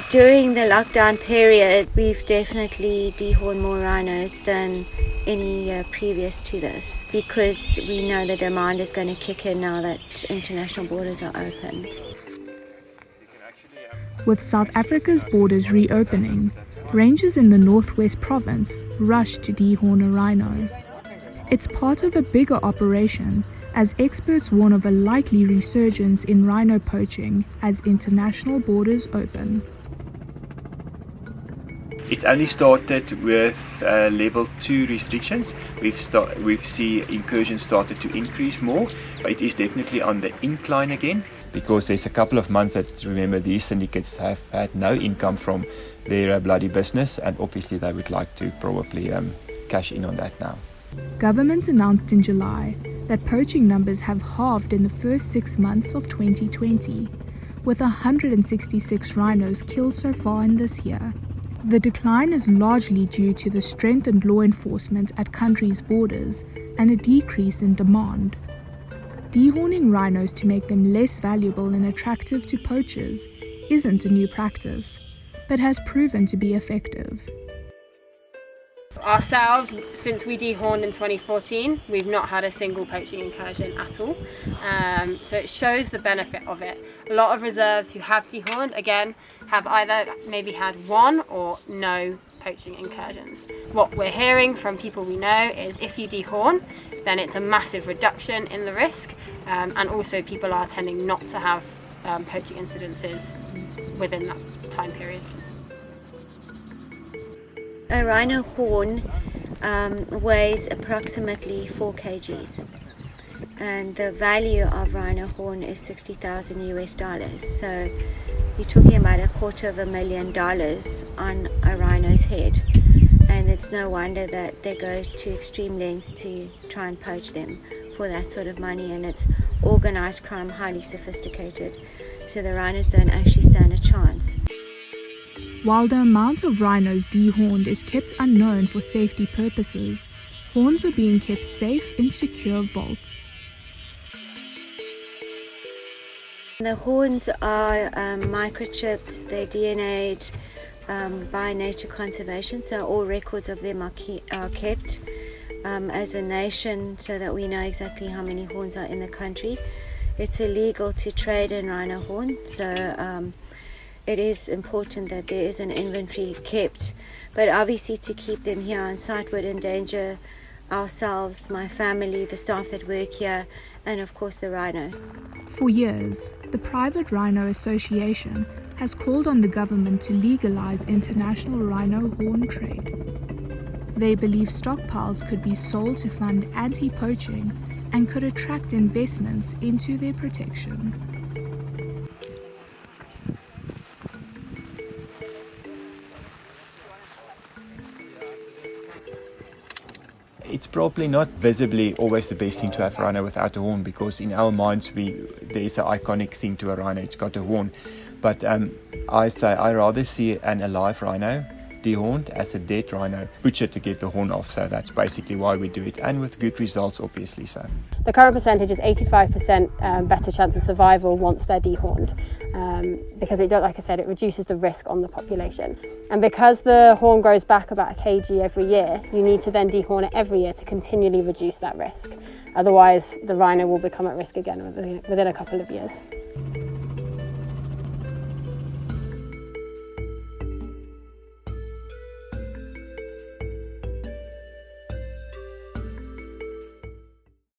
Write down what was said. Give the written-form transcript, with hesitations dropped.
During the lockdown period, we've definitely dehorned more rhinos than any year previous to this, because we know the demand is going to kick in now that international borders are open. With South Africa's borders reopening, rangers in the Northwest Province rushed to dehorn a rhino. It's part of a bigger operation, as experts warn of a likely resurgence in rhino poaching as international borders open. It's only started with level 2 restrictions. We've seen incursions started to increase more, but it is definitely on the incline again, because there's a couple of months that, remember, these syndicates have had no income from their bloody business, and obviously they would like to probably cash in on that now. Government announced in July that poaching numbers have halved in the first 6 months of 2020, with 166 rhinos killed so far in this year. The decline is largely due to the strengthened law enforcement at countries' borders and a decrease in demand. Dehorning rhinos to make them less valuable and attractive to poachers isn't a new practice, but has proven to be effective. Ourselves, since we dehorned in 2014, we've not had a single poaching incursion at all. So it shows the benefit of it. A lot of reserves who have dehorned, again, have either maybe had one or no poaching incursions. What we're hearing from people we know is if you dehorn, then it's a massive reduction in the risk, and also people are tending not to have poaching incidences within that time period. A rhino horn weighs approximately 4 kgs, and the value of rhino horn is $60,000 US. So you're talking about $250,000 on a rhino's head, and it's no wonder that they go to extreme lengths to try and poach them for that sort of money. And it's organized crime, highly sophisticated, so the rhinos don't actually stand a chance. While the amount of rhinos dehorned is kept unknown for safety purposes, horns are being kept safe in secure vaults. The horns are microchipped, they're DNA'd by Nature Conservation, so all records of them are kept as a nation, so that we know exactly how many horns are in the country. It's illegal to trade in rhino horn, so it is important that there is an inventory kept, but obviously to keep them here on site would endanger ourselves, my family, the staff that work here, and of course the rhino. For years, the Private Rhino Association has called on the government to legalize international rhino horn trade. They believe stockpiles could be sold to fund anti-poaching and could attract investments into their protection. It's probably not visibly always the best thing to have a rhino without a horn, because in our minds there's an iconic thing to a rhino, it's got a horn. But I rather see an alive rhino dehorned as a dead rhino butchered to get the horn off. So that's basically why we do it, and with good results obviously. So the current percentage is 85% better chance of survival once they're dehorned, because like I said, it reduces the risk on the population. And because the horn grows back about 1 kg every year, you need to then dehorn it every year to continually reduce that risk. Otherwise, the rhino will become at risk again within a couple of years.